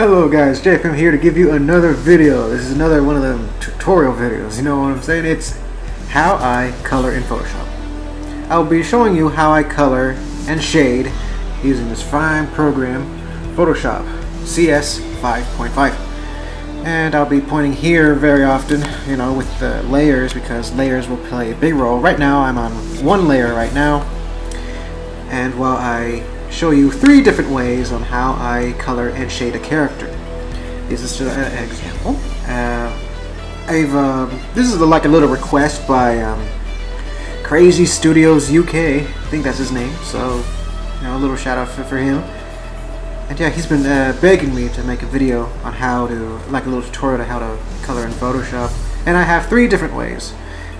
Hello guys, JFM here to give you another video. This is another one of them tutorial videos, you know what I'm saying? It's how I color in Photoshop. I'll be showing you how I color and shade using this fine program, Photoshop CS5.5. And I'll be pointing here very often, you know, with the layers, because layers will play a big role. Right now I'm on one layer right now, and while I show you 3 different ways on how I color and shade a character. This is just an example. This is like a little request by Crazy Studios UK. I think that's his name. So, you know, a little shout out for him. And yeah, he's been begging me to make a video on how to, like a little tutorial on how to color in Photoshop. And I have 3 different ways.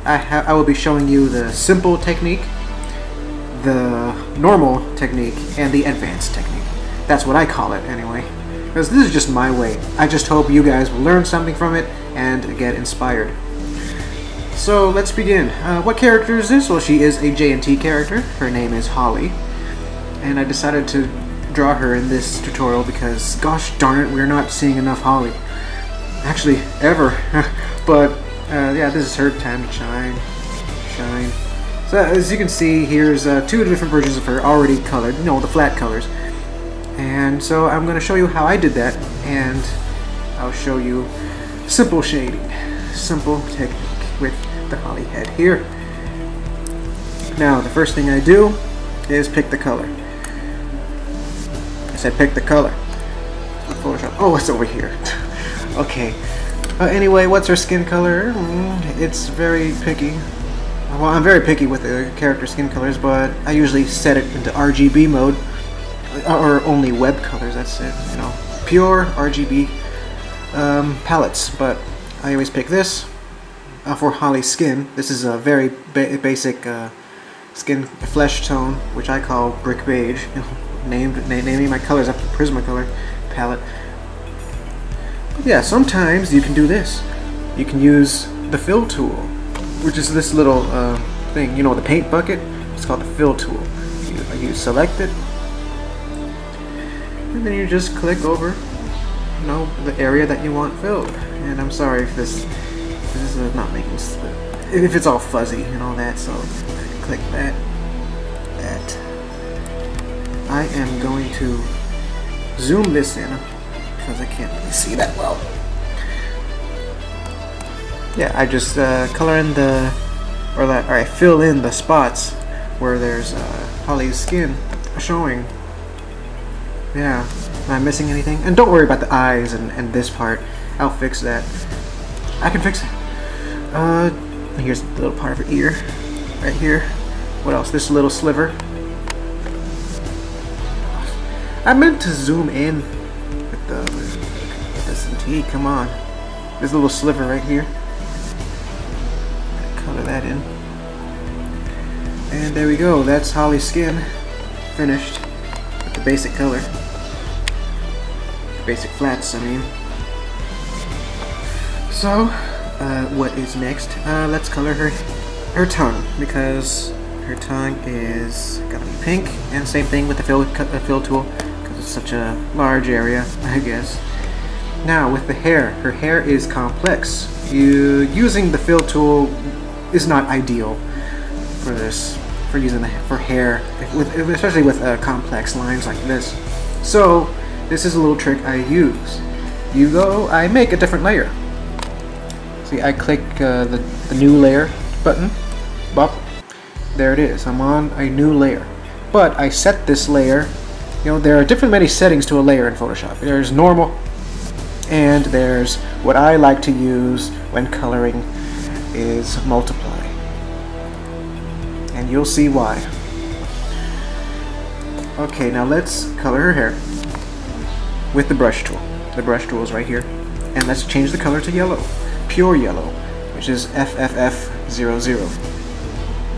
I will be showing you the simple technique, the normal technique, and the advanced technique. That's what I call it anyway, because this is just my way. I just hope you guys will learn something from it and get inspired. So let's begin. What character is this? Well, she is a JNT character. Her name is Holly, and I decided to draw her in this tutorial because, gosh darn it, we're not seeing enough Holly. Actually, ever. But yeah, this is her time to shine. So as you can see, here's 2 different versions of her already colored, you know, the flat colors. And so I'm going to show you how I did that, and I'll show you simple shading, simple technique with the Holly head here. Now the first thing I do is pick the color. I said pick the color. Photoshop. Oh, it's over here. Okay. Anyway, what's her skin color? It's very picky. Well, I'm very picky with the character skin colors, but I usually set it into RGB mode, or only web colors. That's it, you know, pure RGB palettes. But I always pick this for Holly's skin. This is a very basic skin flesh tone, which I call brick beige. You know, naming my colors after Prismacolor palette. But yeah, sometimes you can do this. You can use the fill tool, which is this little thing, you know, the paint bucket. It's called the fill tool. You select it, and then you just click over, you know, the area that you want filled. And I'm sorry if this is not making sense, if it's all fuzzy and all that. So click that. I am going to zoom this in because I can't really see that well. Yeah, I just color in or I fill in the spots where there's Holly's skin showing. Yeah, am I missing anything? And don't worry about the eyes and this part. I'll fix that. I can fix it. Here's a little part of her ear, right here. What else? This little sliver. I meant to zoom in with the SMT. Come on, this little sliver right here. Color that in, and there we go. That's Holly's skin finished with the basic color, basic flats, I mean. So what is next? Let's color her tongue, because her tongue is gonna be pink, and same thing with the fill tool, because it's such a large area, I guess. Now with the hair, her hair is complex. Using the fill tool is not ideal for this, for hair, especially with complex lines like this. So this is a little trick I use. I make a different layer. See, I click the new layer button, bop, there it is. I'm on a new layer. But I set this layer, you know, there are many settings to a layer in Photoshop. There's normal, and there's what I like to use when coloring is multiply, and you'll see why. Okay, now let's color her hair with the brush tool. The brush tool is right here, and let's change the color to yellow, pure yellow, which is FFF00.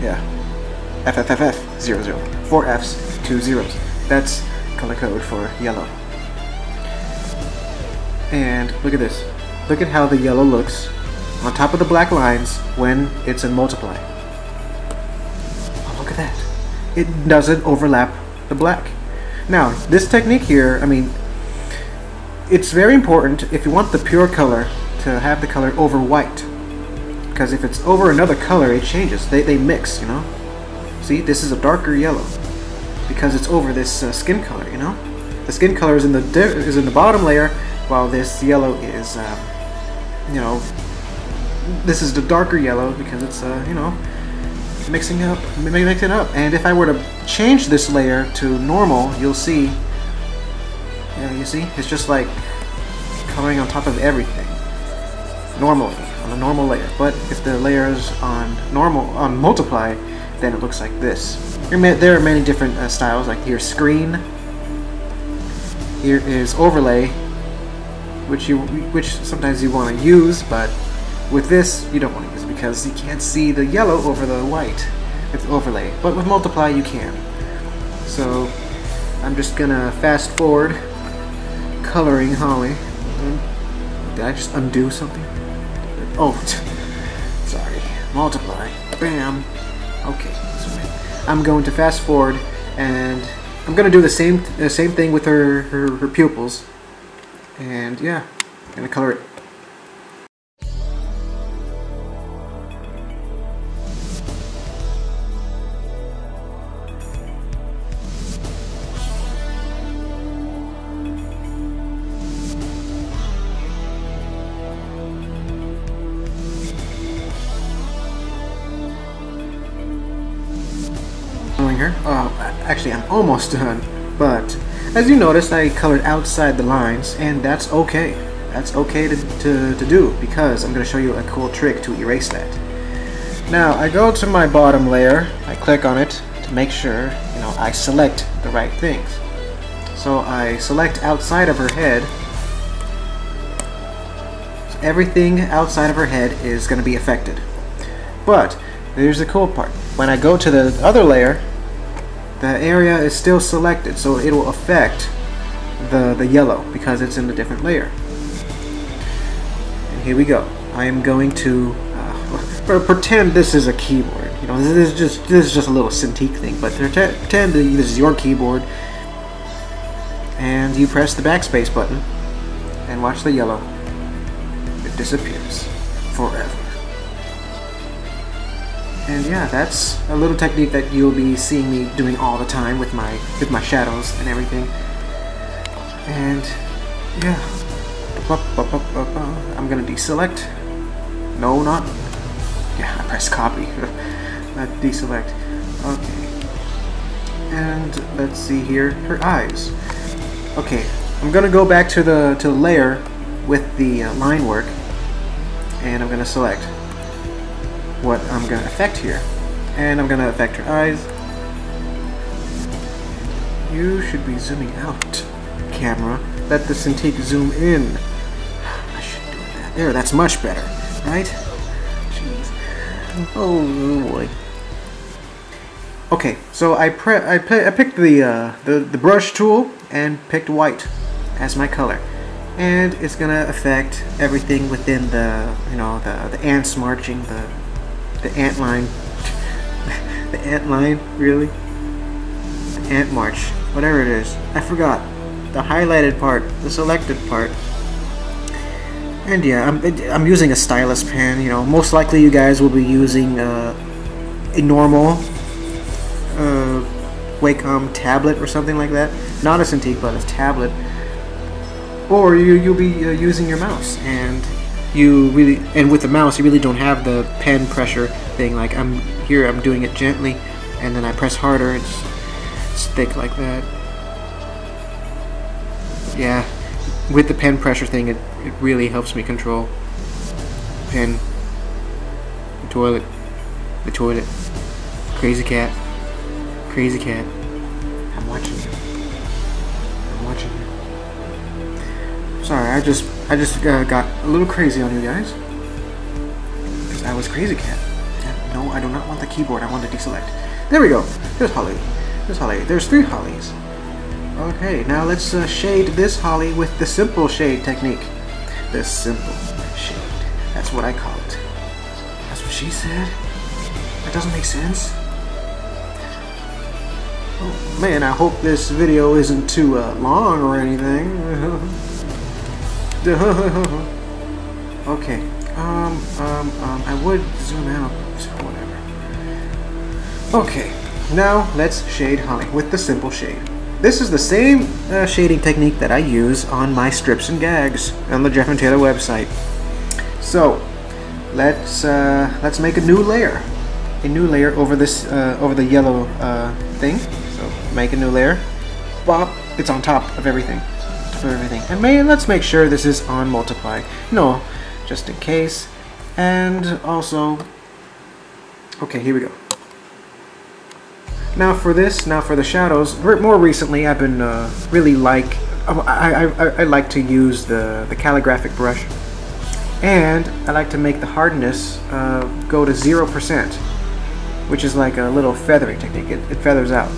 Yeah, FFFF00. 4 F's, 2 zeros. That's color code for yellow. And look at this. Look at how the yellow looks on top of the black lines when it's in multiply. Oh, look at that. It doesn't overlap the black. Now, this technique here, I mean, it's very important if you want the pure color to have the color over white, because if it's over another color it changes. They mix, you know. See, this is a darker yellow because it's over this skin color, you know. The skin color is in the bottom layer, while this yellow is, you know, this is the darker yellow because it's, you know, mixing up. And if I were to change this layer to normal, you'll see. Yeah, you see, it's just like coloring on top of everything normally on a normal layer. But if the layer is on multiply, then it looks like this. There are many different styles. Like here's screen. Here is overlay, which sometimes you want to use, but with this you don't want to use it because you can't see the yellow over the white. It's overlay, but with multiply you can. So I'm just gonna fast forward coloring Holly. Did I just undo something? Oh, sorry. Multiply. Bam. Okay. So I'm going to fast forward, and I'm gonna do the same thing with her pupils. And yeah, I'm gonna color it. Her. Oh, actually I'm almost done, but as you noticed I colored outside the lines, and that's okay. That's okay to do, because I'm going to show you a cool trick to erase that. Now I go to my bottom layer, I click on it to make sure, you know, I select the right things. So I select outside of her head. So everything outside of her head is going to be affected. But here's the cool part. When I go to the other layer, the area is still selected, so it will affect the yellow because it's in a different layer. And here we go. I am going to pretend this is a keyboard. You know, this is just a little Cintiq thing, but pretend this is your keyboard, and you press the backspace button, and watch the yellow. It disappears forever. And yeah, that's a little technique that you'll be seeing me doing all the time with my shadows and everything. And yeah, I'm gonna deselect. No, not. Yeah, I pressed copy, not deselect. Okay. And let's see here, her eyes. Okay, I'm gonna go back to the layer with the line work, and I'm gonna select what I'm going to affect here. And I'm going to affect her eyes. You should be zooming out, camera. Let the Cintiq zoom in. I should do that. There, that's much better, right? Jeez. Oh boy. Okay, so I picked the brush tool and picked white as my color. And it's going to affect everything within the, you know, the ants marching, the ant line. The ant line, really? The ant march, whatever it is. I forgot. The highlighted part, the selected part. And yeah, I'm using a stylus pen. You know, most likely you guys will be using a normal Wacom tablet or something like that. Not a Cintiq, but a tablet. Or you'll be using your mouse, and with the mouse you really don't have the pen pressure thing. Like I'm doing it gently, and then I press harder. It's thick like that. Yeah, with the pen pressure thing, it really helps me control pen. The toilet, crazy cat. I'm watching you. Sorry, I just got a little crazy on you guys, because I was crazy cat. No, I do not want the keyboard. I want to deselect. There we go. There's Holly. There's 3 Hollies. Okay, now let's shade this Holly with the simple shade technique. The simple shade. That's what I call it. That's what she said. That doesn't make sense. Oh man, I hope this video isn't too long or anything. Okay. I would zoom out. Whatever. Okay. Now let's shade Holly with the simple shade. This is the same shading technique that I use on my strips and gags on the Jeff and Taylor website. So let's make a new layer. A new layer over this over the yellow thing. So make a new layer. Bop! It's on top of everything. And let's make sure this is on multiply. No, just in case. And also, okay, here we go. Now for the shadows. More recently, I've been really I like to use the calligraphic brush, and I like to make the hardness go to 0%, which is like a little feathering technique. It feathers out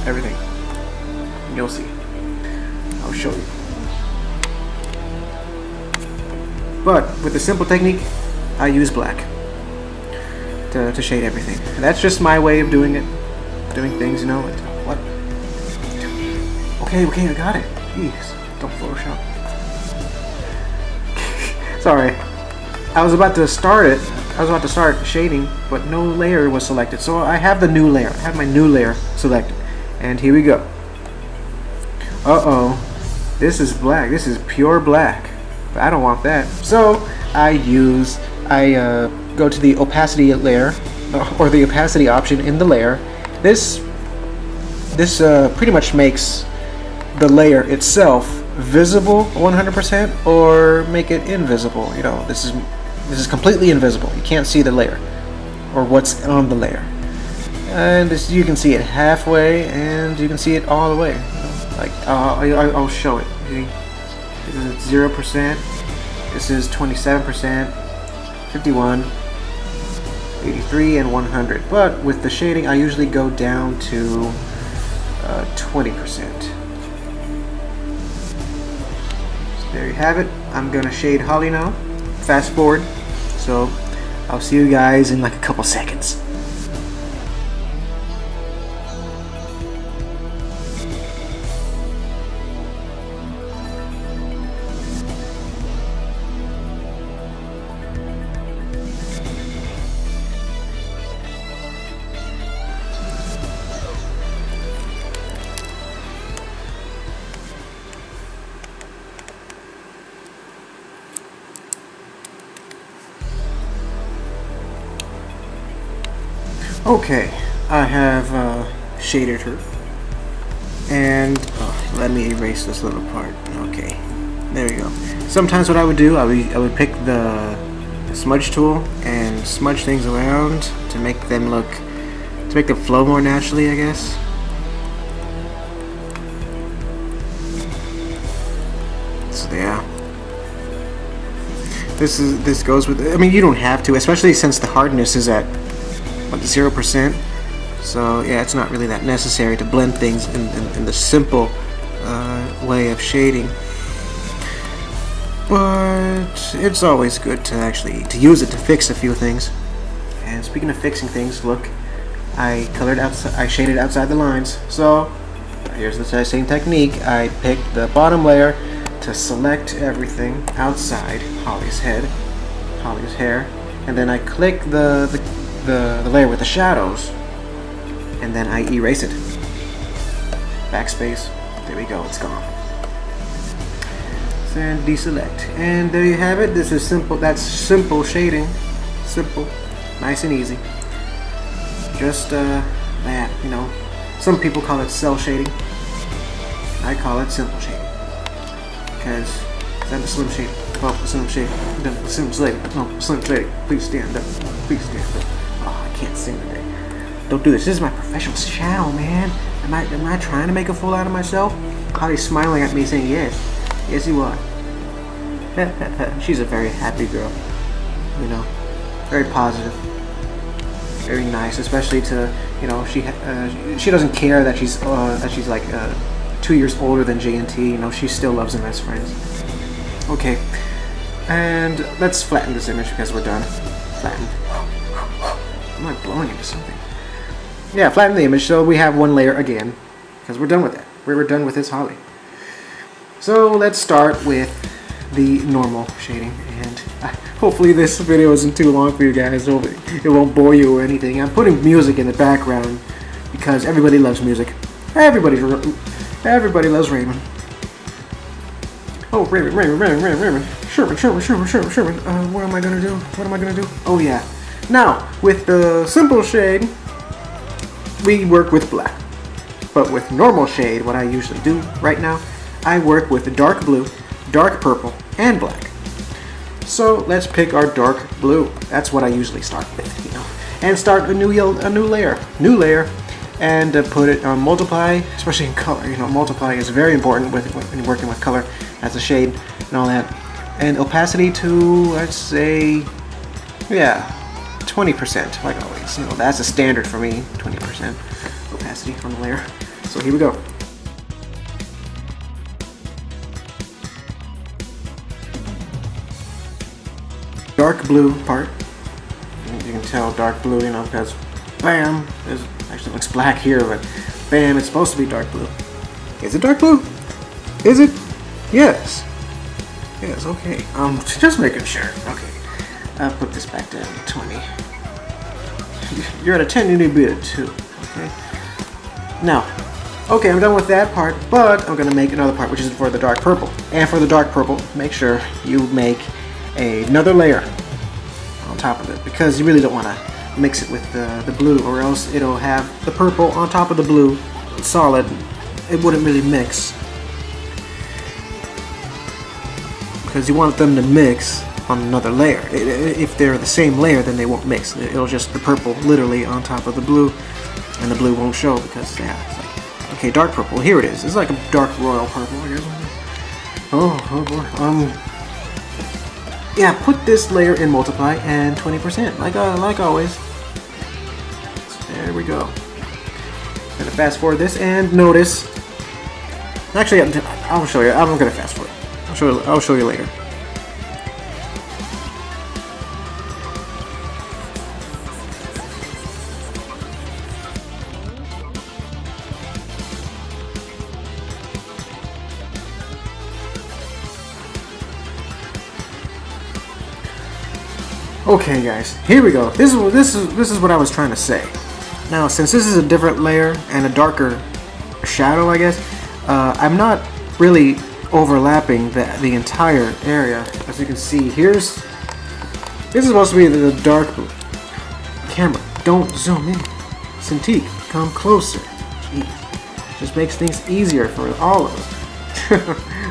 everything. You'll see. I'll show you. But with the simple technique, I use black to shade everything. And that's just my way of doing things, you know. What? Okay, I got it. Jeez, don't Photoshop. Sorry. I was about to start shading, but no layer was selected. So I have the new layer. I have my new layer selected. And here we go. Uh-oh. This is black. This is pure black. But I don't want that. So I go to the opacity layer, or the opacity option in the layer. This pretty much makes the layer itself visible 100%, or make it invisible. You know, this is completely invisible. You can't see the layer or what's on the layer. And you can see it halfway, and you can see it all the way. Like I'll show it. See? This is 0%. This is 27%, 51, 83, and 100. But with the shading, I usually go down to 20%. So there you have it. I'm gonna shade Holly now. Fast forward. So I'll see you guys in like a couple seconds. Okay, I have shaded her, and let me erase this little part. Okay, there we go. Sometimes what I would do, I would pick the smudge tool and smudge things around to make them flow more naturally, I guess. So yeah, this goes with. I mean, you don't have to, especially since the hardness is at 0%. So yeah, it's not really that necessary to blend things in the simple way of shading. But it's always good to use it to fix a few things. And speaking of fixing things, look, I shaded outside the lines. So here's the same technique. I picked the bottom layer to select everything outside Holly's head, Holly's hair, and then I click the layer with the shadows, and then I erase it. Backspace. There we go. It's gone. And deselect, and there you have it. This is simple. That's simple shading. Simple, nice and easy. Just that, you know. Some people call it cell shading. I call it simple shading because I'm a slim shading. Oh, a slim shading. A slim shading. No, slim shading. Please stand up. Please stand up. Oh, I can't sing today. Don't do this. This is my professional channel, man. Am I trying to make a fool out of myself? Holly's smiling at me, saying yes. Yes, you are. She's a very happy girl. You know, very positive, very nice. Especially to, you know, she doesn't care that she's like 2 years older than JNT. You know, she still loves them as friends. Okay, and let's flatten this image because we're done. Flatten. Am I blowing into something? Yeah, flatten the image so we have one layer again because we're done with that. We're done with this Holly. So let's start with the normal shading, and hopefully this video isn't too long for you guys. Hopefully it won't bore you or anything. I'm putting music in the background because everybody loves music. Everybody loves Raymond. Oh, Raymond. Sherman. What am I gonna do? Oh yeah. Now, with the simple shade, we work with black. But with normal shade, what I usually do right now, I work with the dark blue, dark purple, and black. So let's pick our dark blue. That's what I usually start with, you know. And start a new layer, and put it on multiply, especially in color. You know, multiply is very important when working with color as a shade and all that. And opacity to, I'd say, yeah, 20%, like always. You know, that's a standard for me, 20% opacity on the layer. So here we go. Dark blue part. You can tell dark blue, you know, because bam, it actually looks black here, but bam, it's supposed to be dark blue. Is it dark blue? Is it? Yes. Yes, okay. Just making sure. Okay. I'll put this back down to 20. You're at a 10, you need to be at a 2. Okay. Now, okay, I'm done with that part, but I'm gonna make another part, which is for the dark purple. And for the dark purple, make sure you make another layer on top of it, because you really don't want to mix it with the blue, or else it'll have the purple on top of the blue solid. It wouldn't really mix, because you want them to mix on another layer. If they're the same layer, then they won't mix. It'll just the purple literally on top of the blue, and the blue won't show because, yeah, it's like, okay, dark purple, here it is. It's like a dark royal purple, I guess. Oh boy. Yeah, put this layer in multiply and 20%, like always. So there we go. Gonna fast forward this and notice. Actually, I'll show you. I'm gonna fast forward. I'll show you later. Okay, guys, here we go. This is what I was trying to say. Now, since this is a different layer and a darker shadow, I guess, I'm not really overlapping the entire area. As you can see, this is supposed to be the dark blue. Camera, don't zoom in. Cintiq, come closer. Jeez. Just makes things easier for all of us.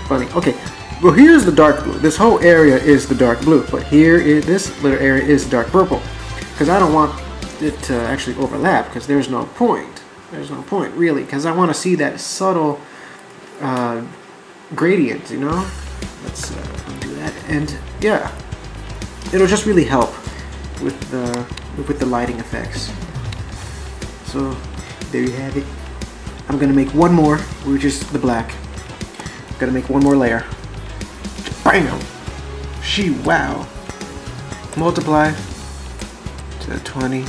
Funny. Okay. Well, here's the dark blue. This whole area is the dark blue, but this little area is dark purple, because I don't want it to actually overlap, because there's no point. There's no point, really, because I want to see that subtle gradient, you know? Let's do that, and yeah, it'll just really help with the lighting effects. So there you have it. I'm gonna make one more, which is the black. I'm gonna make one more layer. Bam! Wow! Multiply to 20%.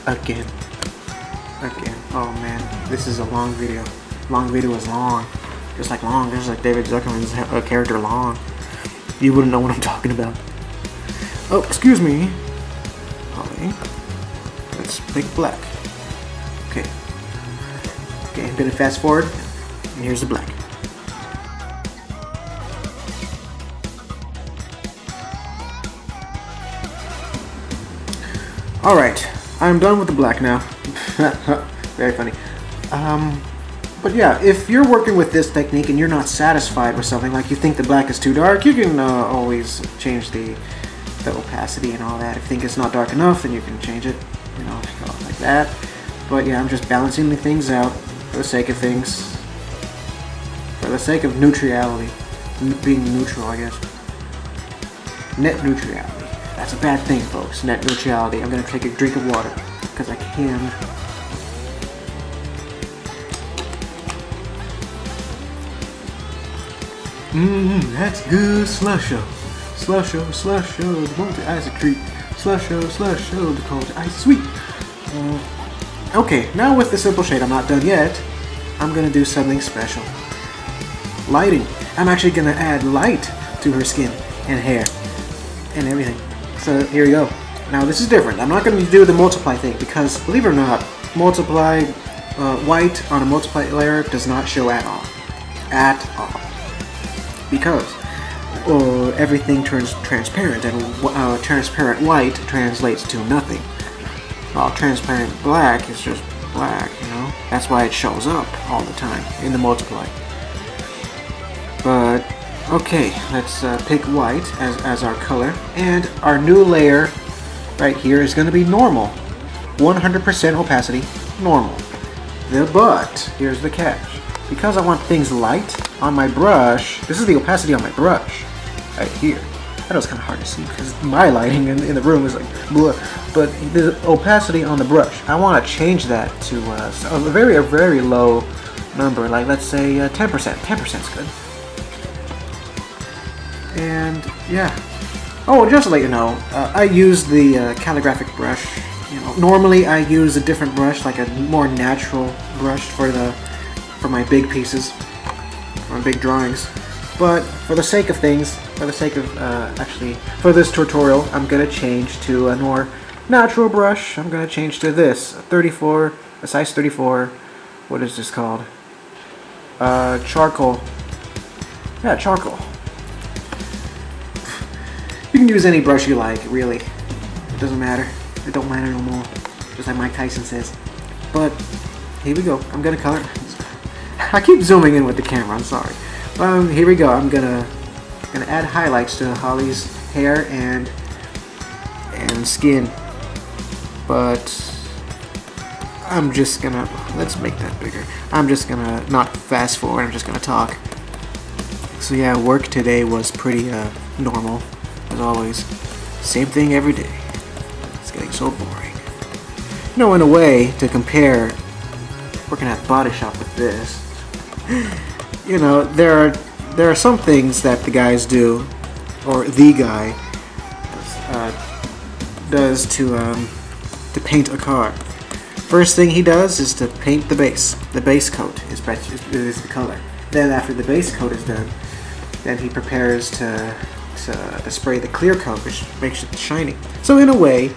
Again. Oh man, this is a long video. Long video is long. Just like David Zuckerman's character long. You wouldn't know what I'm talking about. Oh, excuse me. Ollie. Let's pick black. Okay, I'm gonna fast forward, and here's the black. Alright, I'm done with the black now. Very funny. But yeah, if you're working with this technique and you're not satisfied with something, like you think the black is too dark, you can always change the opacity and all that. If you think it's not dark enough, then you can change it, you know, like that. But yeah, I'm just balancing the things out for the sake of things. For the sake of neutrality. Being neutral, I guess. Net neutrality. That's a bad thing, folks. Net neutrality. I'm gonna take a drink of water because I can. That's good. Slusho, the multi-ice treat. Slusho, the culture ice sweet. Okay, now with the simple shade, I'm not done yet. I'm gonna do something special. lighting. I'm actually gonna add light to her skin and hair and everything. So here we go. Now this is different. I'm not gonna do the multiply thing because, believe it or not, multiply white on a multiply layer does not show at all. At all. Because everything turns transparent, and transparent white translates to nothing. While transparent black is just black, you know? That's why it shows up all the time in the multiply. But, okay, let's pick white as our color. And our new layer right here is going to be normal. 100% opacity, normal. But, here's the catch. Because I want things light on my brush, this is the opacity on my brush, right here. I know it's kind of hard to see because my lighting in the room is like blur, but the opacity on the brush, I want to change that to a very low number, like let's say 10%. 10% is good. And yeah. Oh, just to let you know, I use the calligraphic brush. You know, normally I use a different brush, like a more natural brush for my big pieces, for my big drawings. But for the sake of things, for the sake of for this tutorial, I'm gonna change to a more natural brush. I'm gonna change to this, a size 34. What is this called? Charcoal. Yeah, charcoal. You can use any brush you like, really. It doesn't matter. It don't matter no more. Just like Mike Tyson says. But here we go. I'm gonna color. I keep zooming in with the camera. I'm sorry. Here we go. I'm gonna add highlights to Holly's hair and skin. But I'm just gonna, let's make that bigger. I'm just gonna not fast forward. I'm just gonna talk. So yeah, work today was pretty normal. As always, same thing every day. It's getting so boring. You know, in a way, to compare working at Body Shop with this, you know, there are some things that the guys do, or the guy does to paint a car. First thing he does is to paint the base. The base coat is the color. Then after the base coat is done, then he prepares to spray the clear coat, which makes it shiny. So in a way,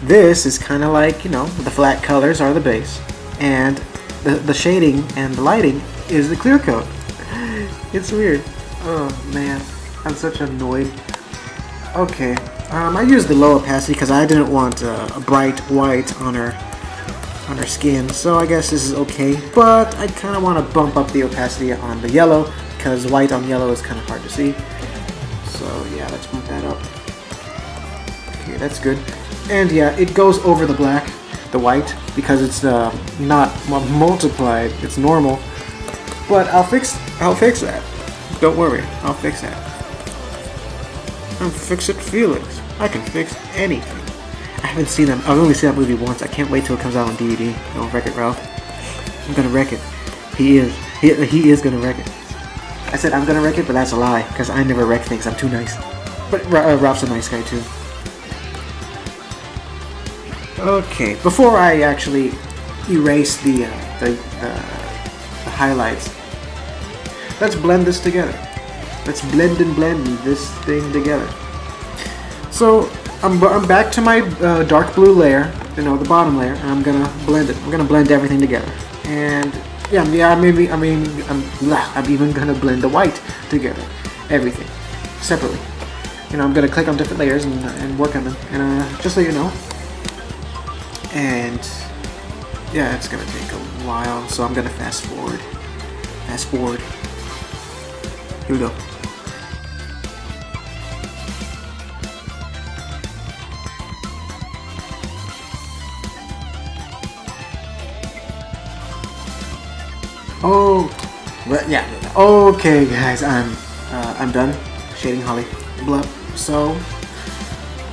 this is kind of like, you know, the flat colors are the base, and the shading and the lighting is the clear coat. It's weird. Oh man, I'm such annoyed. Okay, I used the low opacity because I didn't want a bright white on her skin, so I guess this is okay. But I kind of want to bump up the opacity on the yellow because white on yellow is kind of hard to see. So yeah, let's bump that up. Okay, that's good. And yeah, it goes over the black, the white, because it's not multiplied, it's normal. But I'll fix that. Don't worry, I'll fix that. I'll fix it feelings. I can fix anything. I haven't seen them. I've only seen that movie once. I can't wait till it comes out on DVD. Don't wreck it, Ralph. I'm gonna wreck it. He is gonna wreck it. I said I'm gonna wreck it, but that's a lie, because I never wreck things. I'm too nice. But Ralph's a nice guy too. Okay, before I actually erase the highlights, let's blend this together. Let's blend this thing together. So I'm back to my dark blue layer, you know, the bottom layer, and I'm gonna blend it. I'm gonna blend everything together, and I'm even gonna blend the white together, everything separately. You know, I'm gonna click on different layers and work on them, and just so you know. And yeah, it's gonna take a while, so I'm gonna fast forward. Fast forward. Here we go. Oh, well, yeah. Okay, guys, I'm done shading Holly. Blah. So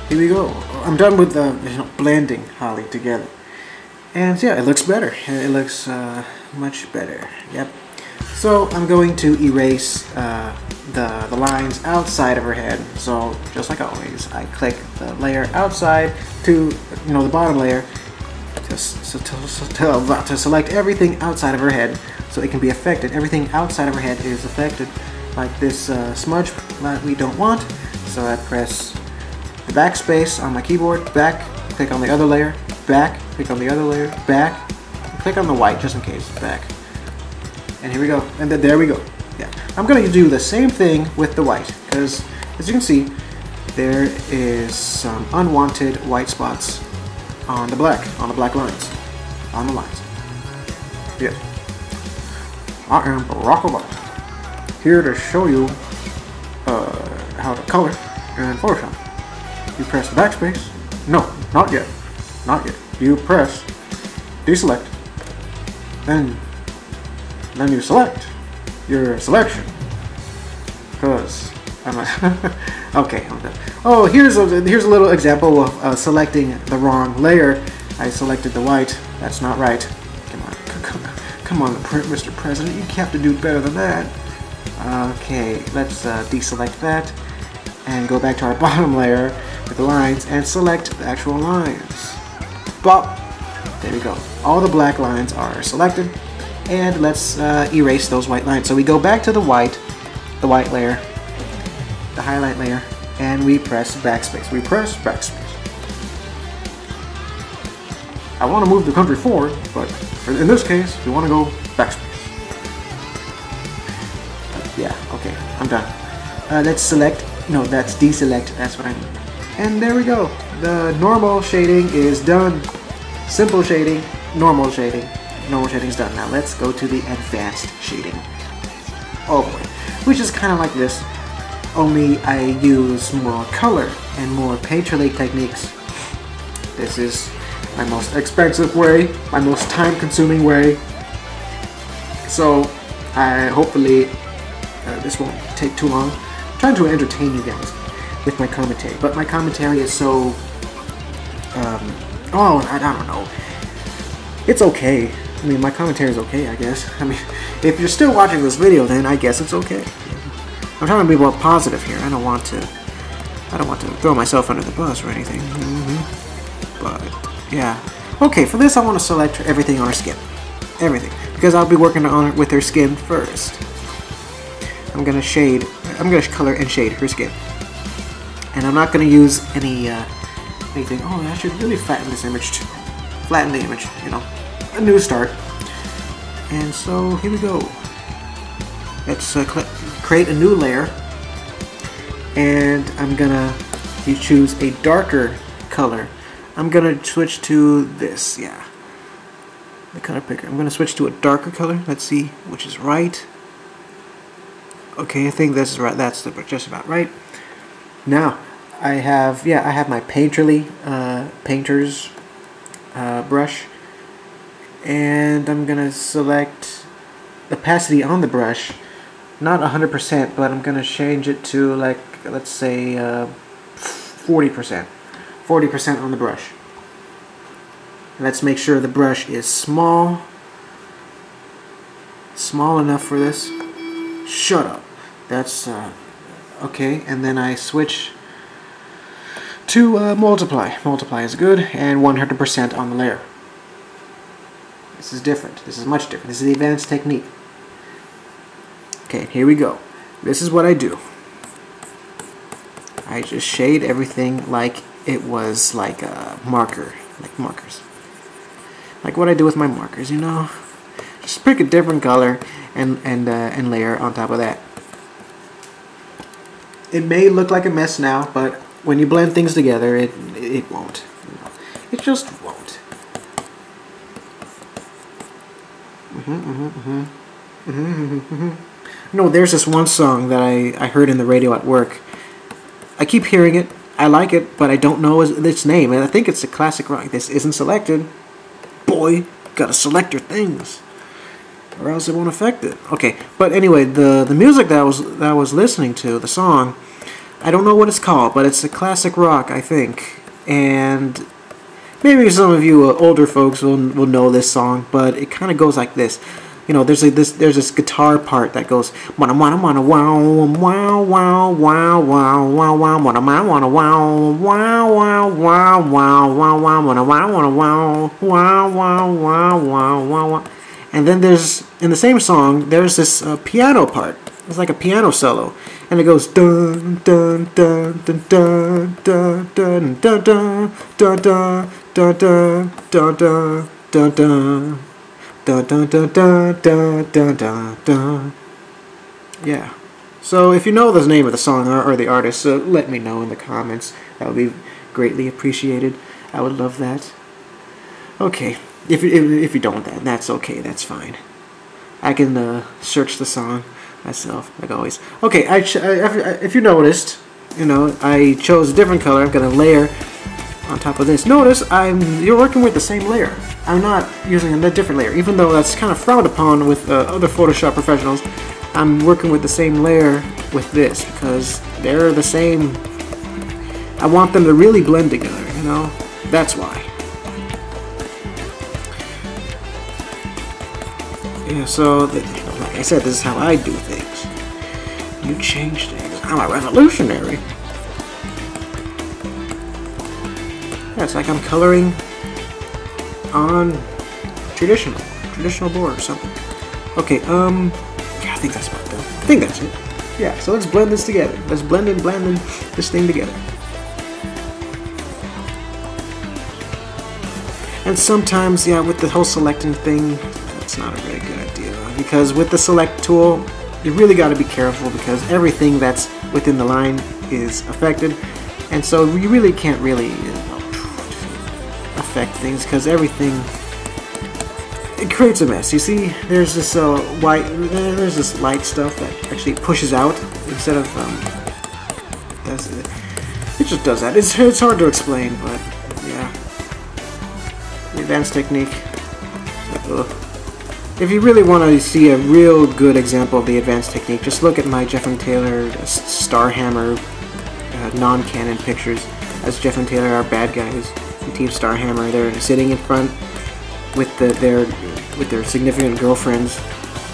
here we go. I'm done with blending Holly together, and yeah, it looks better. It looks much better. Yep. So I'm going to erase the lines outside of her head. So just like always, I click the layer outside to, you know, the bottom layer to select everything outside of her head so it can be affected. Everything outside of her head is affected, like this smudge that we don't want. So I press the backspace on my keyboard, back, click on the other layer, back, click on the other layer, back, click on the white just in case, back. And here we go, and then there we go. Yeah, I'm going to do the same thing with the white, because as you can see, there is some unwanted white spots on the black lines, on the lines. Yeah. I am Barack Obama, here to show you how to color in Photoshop. You press the backspace. No, not yet. Not yet. You press deselect. Then you select your selection. Because I'm okay, I'm done. Oh, here's a little example of selecting the wrong layer. I selected the white. That's not right. Come on, Mr. President. You have to do better than that. Okay, let's deselect that and go back to our bottom layer with the lines and select the actual lines. Bop. There we go. All the black lines are selected, and let's erase those white lines. So we go back to the white layer, the highlight layer, and we press backspace. We press backspace. I want to move the country forward, but in this case, we want to go backspace. Yeah, okay, I'm done. Let's select. No, that's deselect. That's what I mean. And there we go. The normal shading is done. Simple shading, normal shading. Normal shading is done. Now let's go to the advanced shading. Oh boy. Which is kind of like this, only I use more color and more painterly techniques. This is my most expensive way, my most time-consuming way. So hopefully this won't take too long. I'm trying to entertain you guys with my commentary, but my commentary is so I don't know. It's okay. I mean, my commentary is okay, I guess. I mean, if you're still watching this video, then I guess it's okay. I'm trying to be more positive here. I don't want to throw myself under the bus or anything. But yeah. Okay, for this I want to select everything on her skin. Everything. Because I'll be working on it with her skin first. I'm gonna color and shade her skin. And I'm not gonna use anything. Oh, I should really flatten this image too. Flatten the image, you know. A new start. And so here we go. Let's create a new layer, and I'm gonna choose a darker color. I'm gonna switch to this, yeah, the color picker. I'm gonna switch to a darker color. Let's see which is right. Okay, I think this is right. That's just about right. Now I have my painter's brush, and I'm gonna select opacity on the brush, not 100%, but I'm gonna change it to, like, let's say 40%. 40% on the brush. Let's make sure the brush is small enough for this. Shut up. That's okay. And then I switch to multiply. Multiply is good, and 100% on the layer. This is different. This is much different. This is the advanced technique. Okay, here we go. This is what I do. I just shade everything like it was like a marker, like markers. Like what I do with my markers, you know. Just pick a different color and layer on top of that. It may look like a mess now, but when you blend things together, it won't. You know. It just won't. No, there's this one song that I heard in the radio at work. I keep hearing it. I like it, but I don't know its name, and I think it's a classic rock. This isn't selected. Boy, gotta select your things, or else it won't affect it. Okay, but anyway, the music that I was listening to, the song, I don't know what it's called, but it's a classic rock, I think, and maybe some of you older folks will know this song, but it kind of goes like this. You know, there's this guitar part that goes wow wow wow wow wow wow wow wow wow wow wow wow wow wow wow wow. And then there's, in the same song, there's this piano part. It's like a piano solo, and it goes dun dun dun dun dun dun dun dun dun dun dun dun dun dun dun dun dun. Dun dun dun dun dun dun dun dun. Yeah. So if you know the name of the song or the artist, let me know in the comments. That would be greatly appreciated. I would love that. Okay. If you don't, then that's okay. That's fine. I can search the song myself, like always. Okay. If you noticed, you know, I chose a different color. I'm gonna layer on top of this. Notice you're working with the same layer. I'm not using a different layer, even though that's kind of frowned upon with other Photoshop professionals. I'm working with the same layer with this because they're the same. I want them to really blend together, you know? That's why. Yeah, so, like I said, this is how I do things. You change things. I'm a revolutionary. Yeah, it's like I'm coloring on traditional board or something. Okay, yeah, I think that's about done. I think that's it. Yeah, so let's blend this together. Let's blend this thing together. And sometimes, yeah, with the whole selecting thing, that's not a very good idea. Because with the select tool, you really got to be careful because everything that's within the line is affected. And so you really can't really affect things because everything, it creates a mess. You see, there's this there's this light stuff that actually pushes out instead of it just does that. It's hard to explain, but yeah, the advanced technique. If you really want to see a real good example of the advanced technique, just look at my Jeff and Taylor Starhammer non-canon pictures, as Jeff and Taylor are bad guys. Team Starhammer, they're sitting in front with their significant girlfriends,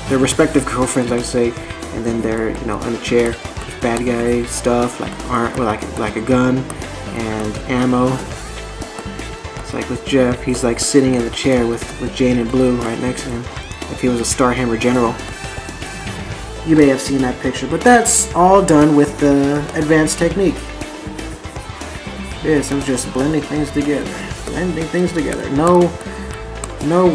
their respective girlfriends, I would say, and then they're, you know, on a chair with bad guy stuff like a gun and ammo. It's like with Jeff, he's like sitting in the chair with Jane in blue right next to him. If he was a Starhammer general, you may have seen that picture. But that's all done with the advanced technique. This is just blending things together. Blending things together. No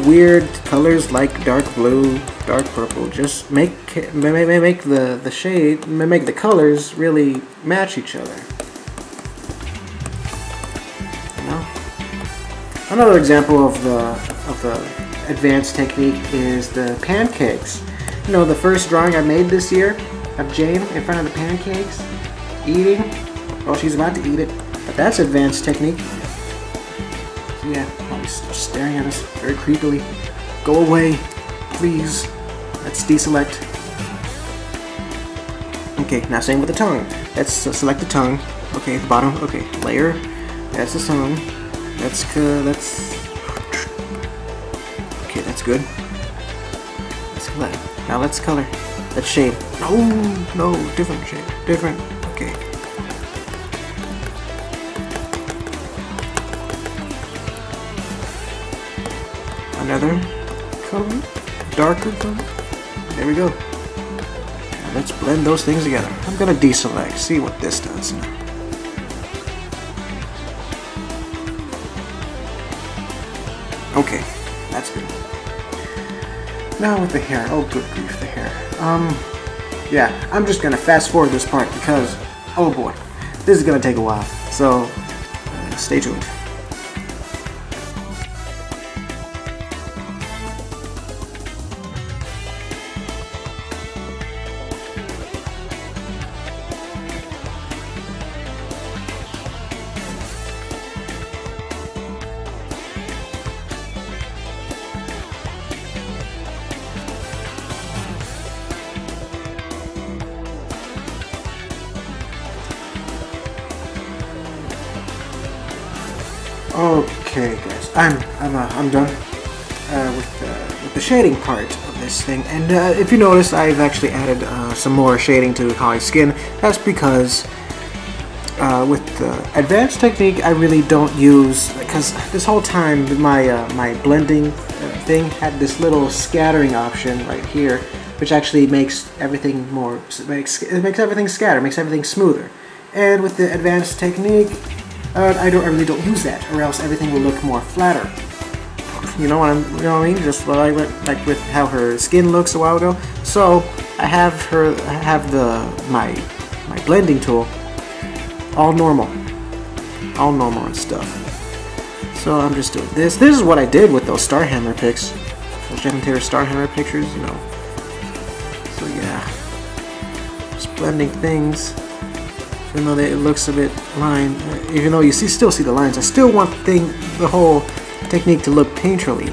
weird colors like dark blue, dark purple. Just make the shade, make the colors really match each other. You know? Another example of the advanced technique is the pancakes. You know, the first drawing I made this year of Jane in front of the pancakes, eating. Well, she's about to eat it. But that's advanced technique. So yeah, probably staring at us very creepily. Go away, please. Let's deselect. Okay, now same with the tongue. Let's select the tongue. Okay, the bottom. Okay, layer. That's the tongue. Okay, that's good. Let's color. Now let's color. Let's shade. No, different shade. Different. Okay. Another color, darker color. There we go. Now let's blend those things together. I'm gonna deselect, see what this does now. Okay, that's good. Now with the hair, oh good grief, the hair. Yeah, I'm just gonna fast forward this part because, oh boy, this is gonna take a while. So, stay tuned. Okay, guys, I'm done with the shading part of this thing. And if you notice, I've actually added some more shading to Holly's skin. That's because with the advanced technique, I really don't use, because this whole time my my blending thing had this little scattering option right here, which actually makes everything more, it makes everything scatter, makes everything smoother. And with the advanced technique, I really don't use that, or else everything will look more flatter. You know what I mean? Just like with how her skin looks a while ago. So I have my blending tool all normal and stuff. So I'm just doing this. This is what I did with those Starhammer pics, those Jeff and Taylor Starhammer pictures. You know. So yeah, just blending things. Even though it looks a bit lined, even though you still see the lines, I still want the whole technique to look painterly.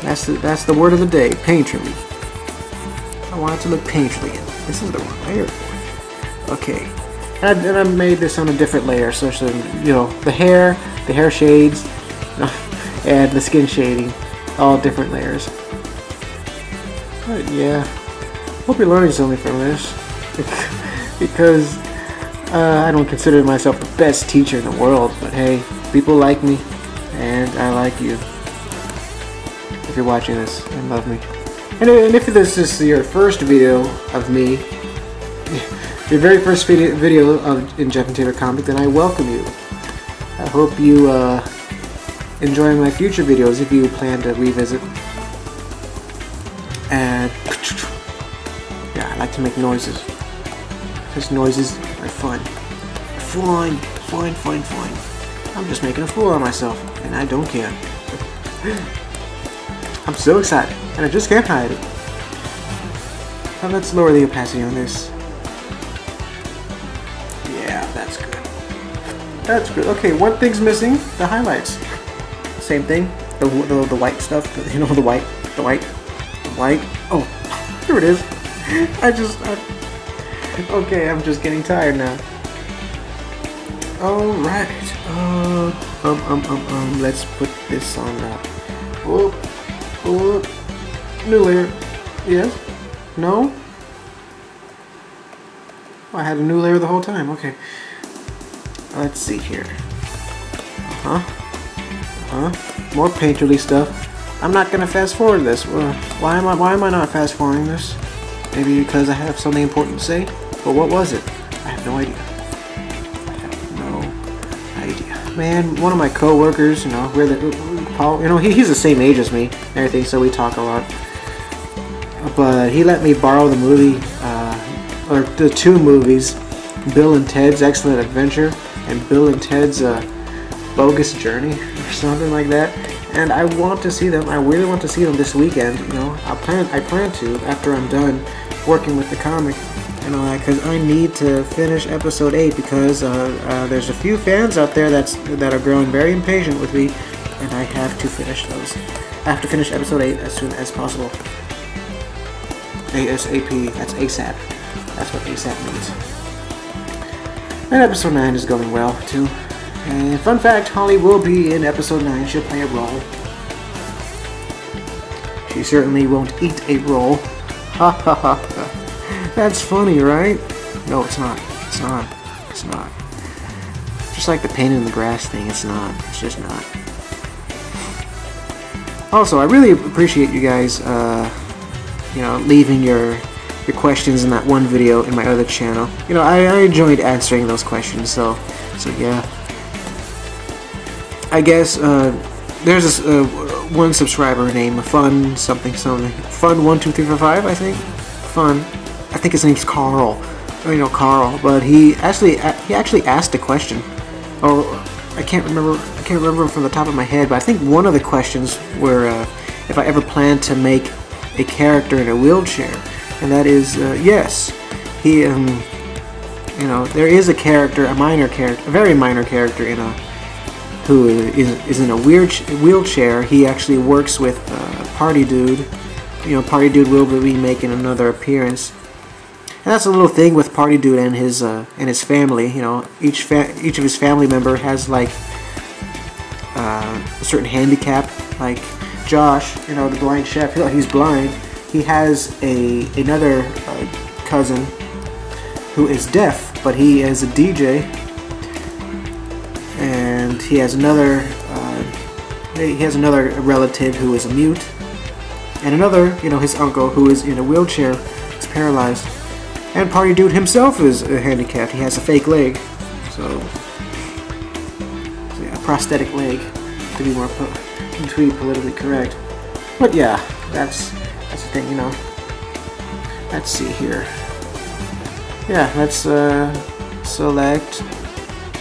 That's the word of the day, painterly. I want it to look painterly. This is the wrong layer for it. Okay, and I made this on a different layer, so you know the hair shades, and the skin shading, all different layers. But yeah, hope you're learning something from this, because I don't consider myself the best teacher in the world, but hey, people like me, and I like you. If you're watching this and love me. And if this is your first video of me, your very first video in Jeff and Taylor Comic, then I welcome you. I hope you enjoy my future videos if you plan to revisit. And yeah, I like to make noises. Because noises are fun. Fun. I'm just making a fool of myself, and I don't care. I'm so excited, and I just can't hide it. Now let's lower the opacity on this. Yeah, that's good. That's good. Okay, one thing's missing: the highlights. Same thing. The white stuff. You know, the white. Oh, here it is. Okay, I'm just getting tired now. All right. Let's put this on. New layer. Yes. No. Oh, I had a new layer the whole time. Okay. Let's see here. More painterly stuff. I'm not gonna fast forward this. Why am I not fast forwarding this? Maybe because I have something important to say. But what was it? I have no idea. Man, one of my co-workers, you know, Paul, you know, he's the same age as me and everything, so we talk a lot. But he let me borrow the movie, or the two movies, Bill and Ted's Excellent Adventure and Bill and Ted's Bogus Journey, or something like that. And I want to see them. I really want to see them this weekend. You know, I plan to after I'm done working with the comic. And all that, because I need to finish episode 8, because there's a few fans out there that are growing very impatient with me, and I have to finish those. I have to finish episode 8 as soon as possible. ASAP, that's ASAP. That's what ASAP means. And episode 9 is going well, too. And fun fact, Holly will be in episode 9. She'll play a role. She certainly won't eat a role. Ha ha ha. That's funny, right? No, it's not. It's not. It's not. Just like the pain in the grass thing, it's not. It's just not. Also, I really appreciate you guys, you know, leaving your questions in that one video in my other channel. You know, I enjoyed answering those questions, so yeah. I guess there's this one subscriber named Fun12345, I think. Fun. I think his name's Carl. You know, Carl. But he actually asked a question. Or I can't remember from the top of my head. But I think one of the questions were if I ever plan to make a character in a wheelchair, and that is yes. He you know, there is a character, a very minor character in a who is in a wheelchair. He actually works with Party Dude. You know, Party Dude will be making another appearance. And that's a little thing with Party Dude and his family. You know, each of his family member has like a certain handicap. Like Josh, you know, the blind chef, he's blind, he has another cousin who is deaf, but he is a DJ, and he has another relative who is a mute, and another, his uncle who is in a wheelchair, is paralyzed, and Party Dude himself is handicapped. He has a fake leg, so yeah, a prosthetic leg to be more politically correct. But yeah, that's the thing, Let's see here. Yeah, let's select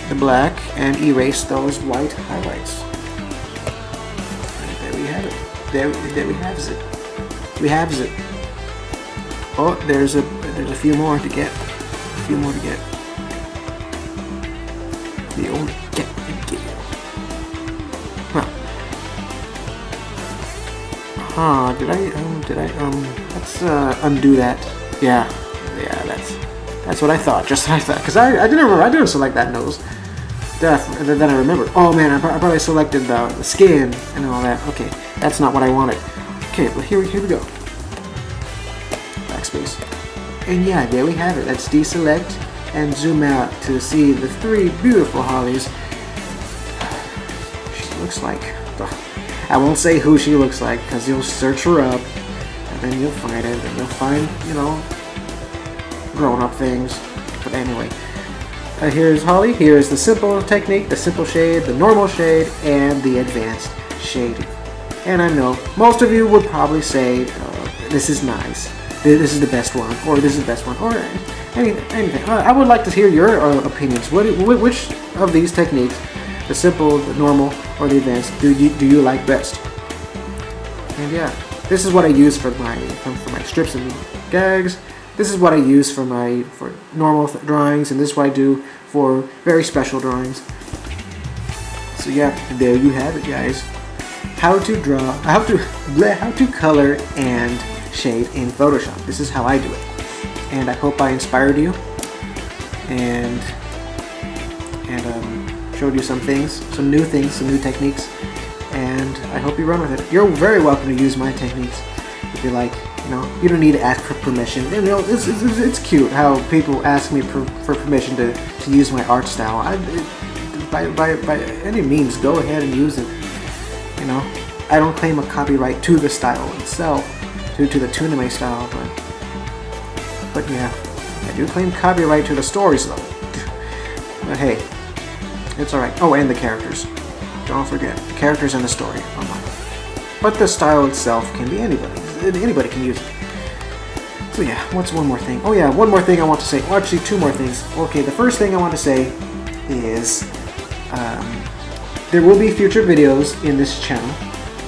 the black and erase those white highlights. And there we have it. There we have it. We have it. Oh, there's a few more to get. A few more to get. The only get. Huh? Did I? Let's undo that. Yeah. That's what I thought. Just what I thought. Because I didn't select that nose. Then I remembered. Oh man, I probably selected the skin and all that. Okay, that's not what I wanted. Okay, but here we go. Backspace. And yeah, there we have it. Let's deselect and zoom out to see the 3 beautiful Hollies. She looks like... I won't say who she looks like, because you'll search her up, and then you'll find it, and you'll find, grown-up things. But anyway, here's Holly. Here's the simple technique, the simple shade, the normal shade, and the advanced shading. And I know most of you would probably say, this is nice, this is the best one, or this is the best one, or anything. I would like to hear your opinions. Which of these techniques, the simple, the normal, or the advanced, do you like best? And yeah, this is what I use for my strips and gags. This is what I use for normal drawings, and this is what I do for very special drawings. So yeah, there you have it, guys. How to draw, how to color and shade in Photoshop. This is how I do it, and I hope I inspired you and showed you some things, some new techniques, and I hope you run with it. You're very welcome to use my techniques if you like. You don't need to ask for permission. It's cute how people ask me for permission to use my art style. By any means, go ahead and use it. I don't claim a copyright to the style itself, to the Tuname style, but yeah, I do claim copyright to the stories though. But hey, it's alright. Oh, and the characters. Don't forget, the characters and the story are mine. But the style itself can be anybody. Anybody can use it. So yeah, what's one more thing? Oh yeah, one more thing I want to say. Well, actually, 2 more things. Okay, the first thing I want to say is there will be future videos in this channel.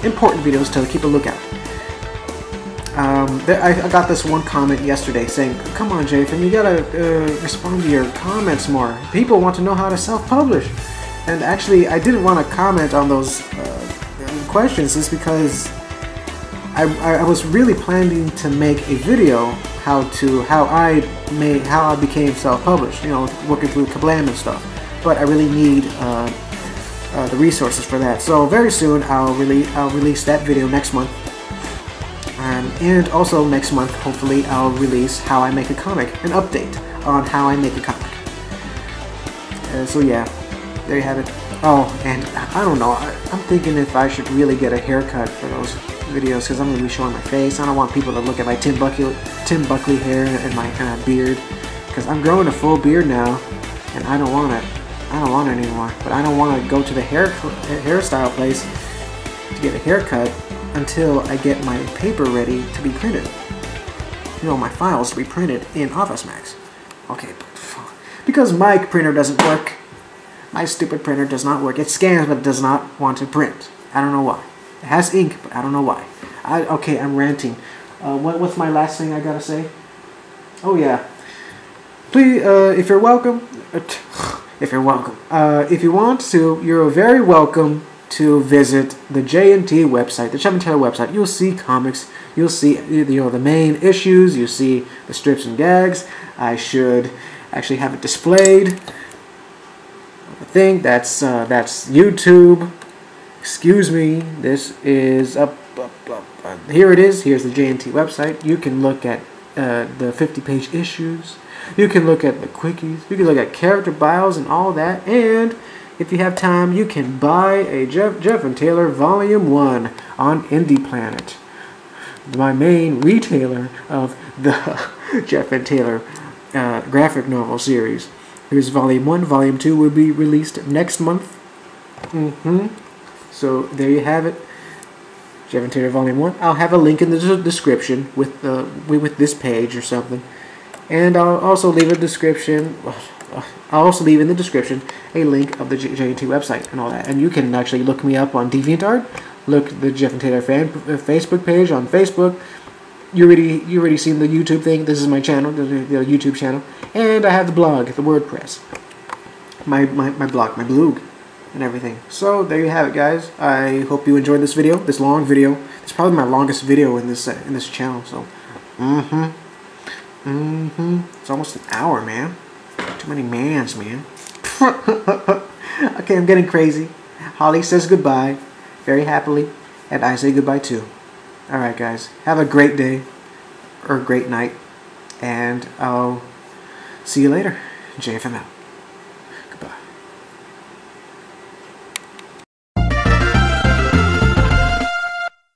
Important videos to keep a lookout. I got this one comment yesterday saying, "Come on, Jathan, you gotta respond to your comments more. People want to know how to self-publish." And actually, I didn't want to comment on those questions just because I was really planning to make a video how I became self-published. Working through Kablam and stuff. But I really need the resources for that. So very soon I'll release that video next month. And also next month, hopefully, I'll release how I make a comic, an update on how I make a comic. So yeah, there you have it. Oh, and I don't know, I'm thinking if I should really get a haircut for those videos, because I'm going to be showing my face. I don't want people to look at my Tim Buckley hair and my beard, because I'm growing a full beard now, and I don't want it. I don't want it anymore. But I don't want to go to the hairstyle place to get a haircut until I get my paper ready to be printed. My files to be printed in Office Max. Okay, because my printer doesn't work. My stupid printer does not work. It scans, but it does not want to print. I don't know why. It has ink, but I don't know why. Okay, I'm ranting. What's my last thing I gotta say? Oh yeah. Please, if you're welcome, if you want to, you're very welcome to visit the J&T website, the Chevy Taylor website. You'll see comics. You'll see the main issues. You see the strips and gags. I should actually have it displayed. I think that's YouTube. Excuse me. This is up. here it is. Here's the JNT website. You can look at the 50-page issues. You can look at the quickies. You can look at character bios and all that. And if you have time, you can buy a Jeff and Taylor Volume 1 on Indie Planet, my main retailer of the Jeff and Taylor graphic novel series. Here's Volume 1. Volume 2 will be released next month. So there you have it. Jeff and Taylor Volume 1. I'll have a link in the description with this page or something. And I'll also leave a description. I'll also leave in the description a link of the JNT website and all that. And you can actually look me up on DeviantArt. Look at the Jeff and Taylor Facebook page on Facebook. You already seen the YouTube thing. This is my channel, the YouTube channel. And I have the blog, the WordPress. My blog, my blog, and everything. So there you have it, guys. I hope you enjoyed this video, this long video. It's probably my longest video in this channel. So, it's almost an hour, man. Too many mans, man. Okay, I'm getting crazy. Holly says goodbye very happily, and I say goodbye too. Alright, guys. Have a great day, or great night, and I'll see you later. JFM out.